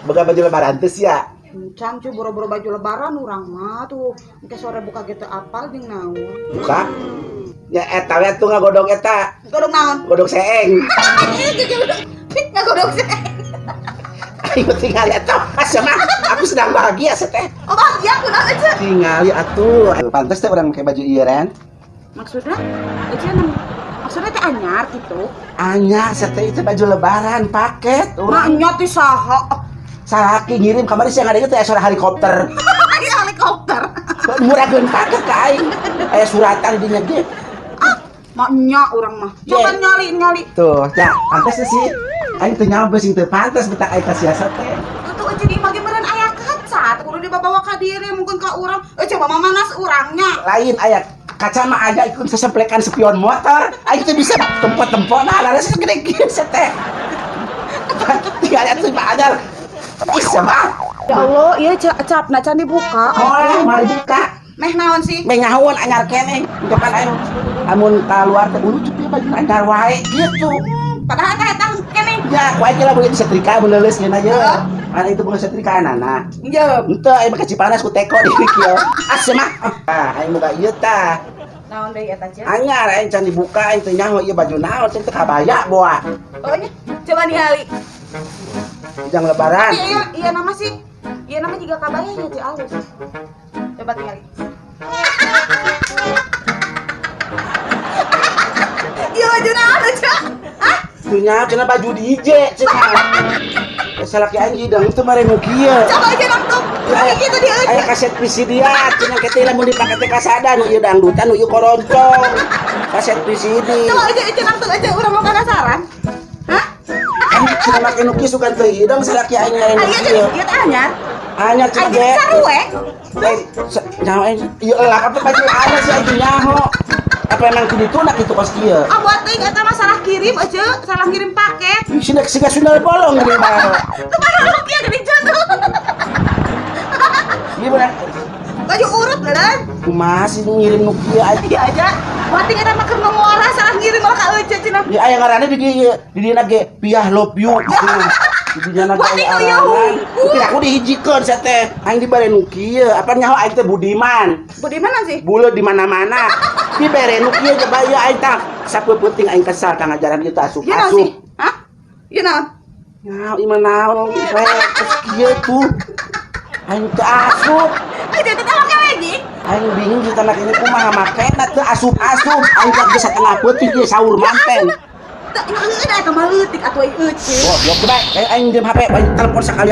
Bukan baju lebaran teh ya. Can cu boro-boro baju lebaran urang mah tuh engke sore buka gitu apal jeung naon. Buka. Ya eta we tuh ngagodog eta. Godog naon? Godog seeng. Ngagodog sih. Ayo tinggal eta. Asma, aku sedang bahagia teh. Oh bahagia kunaon aja. Tinggal atuh. Pantes teh urang make baju ieu ren. Maksudnya? Itu maksudnya teh anyar gitu. Anya teh itu baju lebaran paket. Nah nya teh saha? Salaki ngirim kamari sih ngadenge teh suara helikopter. Helikopter. Murahkeun paket ka aing. Aya suratan di nya ge. Maknya orang mah. Coba nyali. Tuh, ya, pantes sih. Aing teu nyawa sing teu pantes betak aya siasat teh. Atuh aja di mage meureun aya kaca, teu kudu dibawa ka dieu mungkin ka urang. Coba mamanas urangnya. Lain aya kaca mah aya ikut sesemplekan spion motor. Aing teh bisa tempo-tempona laras gede kieu teh. Tinggal atuh badal. Bisa mah. Ya Allah, ieu capna can dibuka. Oh, mari buka. Meh naon sih? Meh nyahoon anyar keneh. Depan aing amun keluar teh ulu cepet baju anyar wae gitu. Padahal teh eta keneh. Ya, ku aja lah begitu setrika meuleuleuh cenah ye. Ana itu bukan setrika anana. Njeup. Henteu aing make Cipanas ku teko di kieu. Asma. Ah, aing boga ieu tah. Naon deui eta cenah? Anyar aing can dibuka aing teu nyaho ieu baju naon teh kabaya boa. Oh nya, coba ningali. Jang lebaran. Iya nama sih. Iya nama juga kabaya ya Ci alus. Coba tinggali. Iya baju naon aja? Hah? Teu nyaho cenah baju DJ cenah. Salaki aing hidang teu mare nu kieu. Coba aja nangtung. Kayak gitu dia aja. Aya kaset VCD cenah kete lamun dipake teh kasada nu ieu dangdutan nu ieu koroncong. Kaset VCD. Coba aja nangtung aja urang mau penasaran. Hah? Cenah make nu kieu sugan teu hidang salaki aing lain nu Ayo kieu. jadi ieu anyar. Anyar cenah Ayo ge. sarue. Nyaho aing ieu lah apa baju ada sih aing nyaho. Apa emang kudu ditunak itu kos kieu? Ah buat teh eta mah salah kirim aja, salah kirim paket. Sinek siga sundal bolong gini mah. Kemarin rupiah gede jatuh. Gimana? Baju urut beneran. Kumaha sih ngirim nu kieu aja. Iya aja. Buat teh eta mah keur ngora salah ngirim mah ka euceun cenah. Ya aya ngaranna di dina ge piah love you. Di dinya Buat teh aya hungkul. Aku dihijikeun sa teh. Aing dibere nu kieu. Apa nyaho aing teh Budiman. Budiman sih? Buleut di mana-mana. Dibere nu kieu coba ieu aing tah sapeuting aing kesal ka ngajaran ieu teh asup. Ieu naon sih? Hah? Ieu naon? Ya, ieu mah naon rek kieu tuh. Aing teh asup. Aja teh make lagi. Aing bingung kita anak ini kumaha makena teu asup-asup. Aing teh satengah peuting ieu saur manten. Teu eta mah leutik atuh euceun. Oh, coba aing diem HP, telepon sakalian.